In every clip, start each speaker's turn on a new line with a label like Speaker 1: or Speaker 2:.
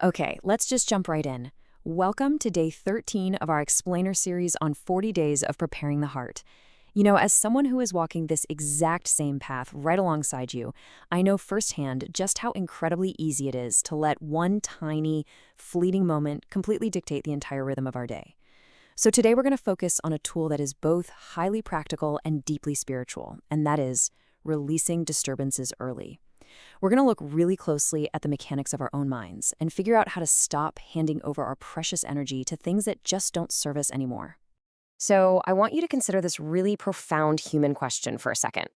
Speaker 1: Okay, let's just jump right in. Welcome to day 13 of our explainer series on 40 days of preparing the heart. As someone who is walking this exact same path right alongside you, I know firsthand just how incredibly easy it is to let one tiny, fleeting moment completely dictate the entire rhythm of our day. So today we're going to focus on a tool that is both highly practical and deeply spiritual, and that is releasing disturbances early. We're going to look really closely at the mechanics of our own minds and figure out how to stop handing over our precious energy to things that just don't serve us anymore.
Speaker 2: So, I want you to consider this really profound human question for a second.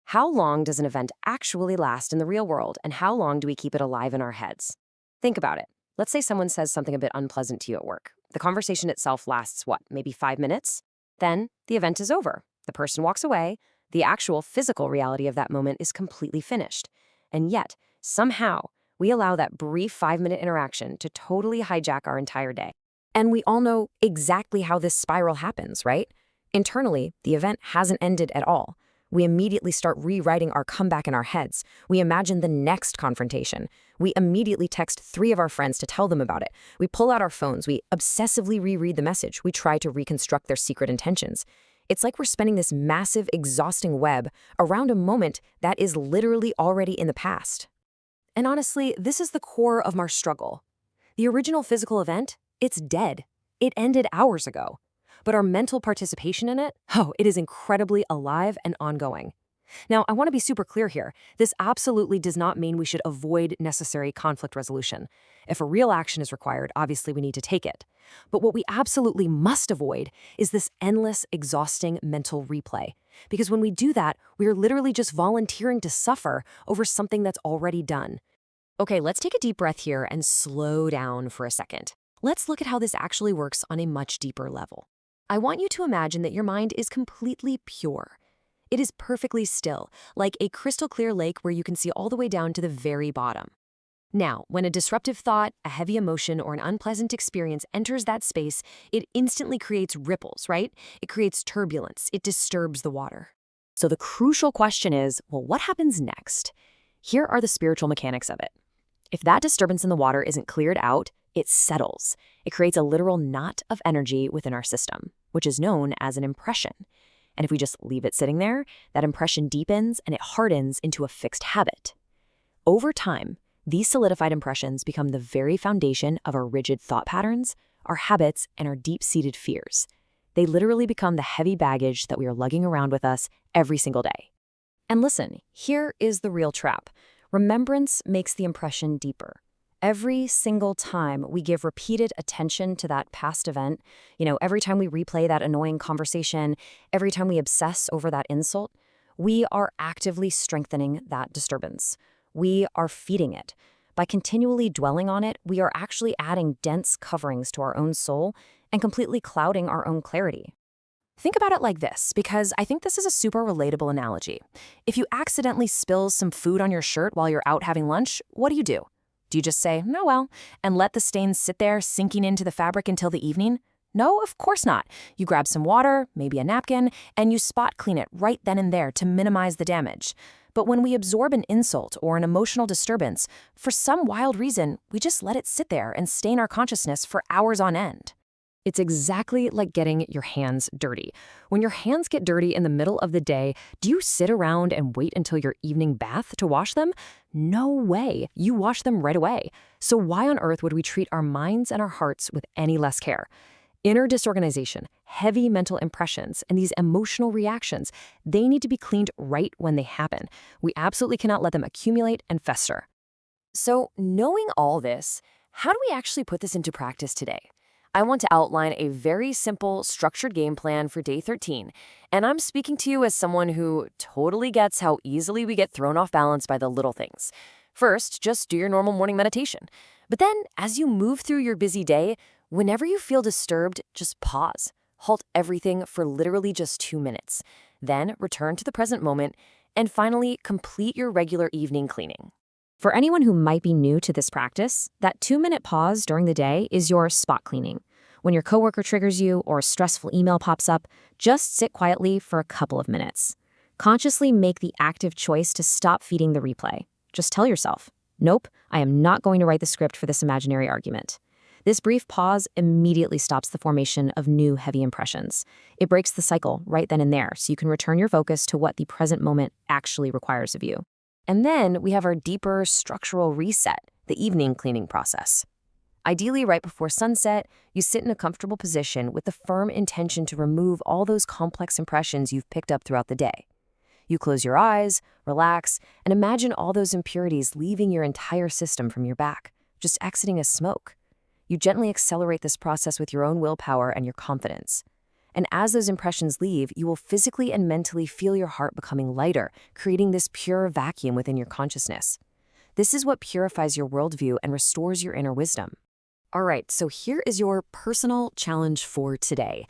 Speaker 2: How long does an event actually last in the real world, and how long do we keep it alive in our heads? Think about it. Let's say someone says something a bit unpleasant to you at work. The conversation itself lasts, what, maybe 5 minutes? Then the event is over. The person walks away. The actual physical reality of that moment is completely finished. And yet, somehow, we allow that brief 5-minute interaction to totally hijack our entire day. And we all know exactly how this spiral happens, right? Internally, the event hasn't ended at all. We immediately start rewriting our comeback in our heads. We imagine the next confrontation. We immediately text 3 of our friends to tell them about it. We pull out our phones. We obsessively reread the message. We try to reconstruct their secret intentions. It's like we're spinning this massive, exhausting web around a moment that is literally already in the past. And honestly, this is the core of our struggle. The original physical event, it's dead. It ended hours ago. But our mental participation in it, it is incredibly alive and ongoing. Now, I want to be super clear here. This absolutely does not mean we should avoid necessary conflict resolution. If a real action is required, obviously we need to take it. But what we absolutely must avoid is this endless, exhausting mental replay. Because when we do that, we are literally just volunteering to suffer over something that's already done. Okay, let's take a deep breath here and slow down for a second. Let's look at how this actually works on a much deeper level. I want you to imagine that your mind is completely pure. It is perfectly still, like a crystal clear lake where you can see all the way down to the very bottom. Now, when a disruptive thought, a heavy emotion, or an unpleasant experience enters that space, it instantly creates ripples, right? It creates turbulence. It disturbs the water. So the crucial question is, well, what happens next? Here are the spiritual mechanics of it. If that disturbance in the water isn't cleared out, it settles. It creates a literal knot of energy within our system, which is known as an impression. And if we just leave it sitting there, that impression deepens and it hardens into a fixed habit. Over time, these solidified impressions become the very foundation of our rigid thought patterns, our habits, and our deep-seated fears. They literally become the heavy baggage that we are lugging around with us every single day. And listen, here is the real trap. Remembrance makes the impression deeper. Every single time we give repeated attention to that past event, every time we replay that annoying conversation, every time we obsess over that insult, we are actively strengthening that disturbance. We are feeding it. By continually dwelling on it, we are actually adding dense coverings to our own soul and completely clouding our own clarity. Think about it like this, because I think this is a super relatable analogy. If you accidentally spill some food on your shirt while you're out having lunch, what do? Do you just say, "Oh well," and let the stains sit there sinking into the fabric until the evening? No, of course not. You grab some water, maybe a napkin, and you spot clean it right then and there to minimize the damage. But when we absorb an insult or an emotional disturbance, for some wild reason, we just let it sit there and stain our consciousness for hours on end. It's exactly like getting your hands dirty. When your hands get dirty in the middle of the day, do you sit around and wait until your evening bath to wash them? No way. You wash them right away. So why on earth would we treat our minds and our hearts with any less care? Inner disorganization, heavy mental impressions, and these emotional reactions, they need to be cleaned right when they happen. We absolutely cannot let them accumulate and fester. So knowing all this, how do we actually put this into practice today? I want to outline a very simple, structured game plan for day 13, and I'm speaking to you as someone who totally gets how easily we get thrown off balance by the little things. First, just do your normal morning meditation. But then, as you move through your busy day, whenever you feel disturbed, just pause. Halt everything for literally just 2 minutes. Then return to the present moment, and finally, complete your regular evening cleaning. For anyone who might be new to this practice, that 2-minute pause during the day is your spot cleaning. When your coworker triggers you or a stressful email pops up, just sit quietly for a couple of minutes. Consciously make the active choice to stop feeding the replay. Just tell yourself, Nope, I am not going to write the script for this imaginary argument. This brief pause immediately stops the formation of new heavy impressions. It breaks the cycle right then and there, so you can return your focus to what the present moment actually requires of you. And then we have our deeper structural reset, the evening cleaning process. Ideally, right before sunset, you sit in a comfortable position with the firm intention to remove all those complex impressions you've picked up throughout the day. You close your eyes, relax, and imagine all those impurities leaving your entire system from your back, just exiting as smoke. You gently accelerate this process with your own willpower and your confidence. And as those impressions leave, you will physically and mentally feel your heart becoming lighter, creating this pure vacuum within your consciousness. This is what purifies your worldview and restores your inner wisdom. All right, so here is your personal challenge for today.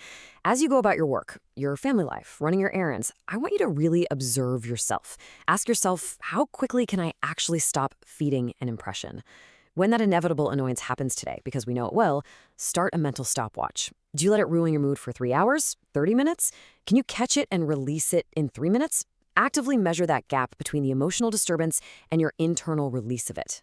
Speaker 2: As you go about your work, your family life, running your errands, I want you to really observe yourself. Ask yourself, how quickly can I actually stop feeding an impression? When that inevitable annoyance happens today, because we know it will, start a mental stopwatch. Do you let it ruin your mood for 3 hours, 30 minutes? Can you catch it and release it in 3 minutes? Actively measure that gap between the emotional disturbance and your internal release of it.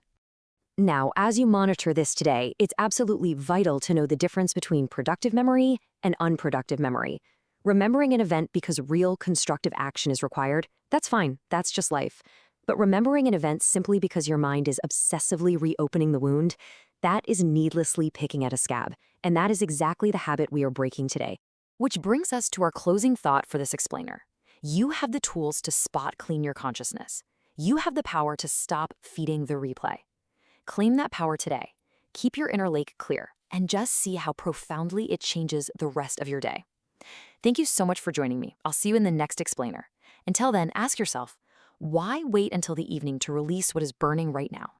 Speaker 2: Now, as you monitor this today, it's absolutely vital to know the difference between productive memory and unproductive memory. Remembering an event because real constructive action is required, that's fine, that's just life. But remembering an event simply because your mind is obsessively reopening the wound, that is needlessly picking at a scab, and that is exactly the habit we are breaking today. Which brings us to our closing thought for this explainer. You have the tools to spot clean your consciousness. You have the power to stop feeding the replay. Claim that power today. Keep your inner lake clear, and just see how profoundly it changes the rest of your day. Thank you so much for joining me. I'll see you in the next explainer. Until then, ask yourself, why wait until the evening to release what is burning right now?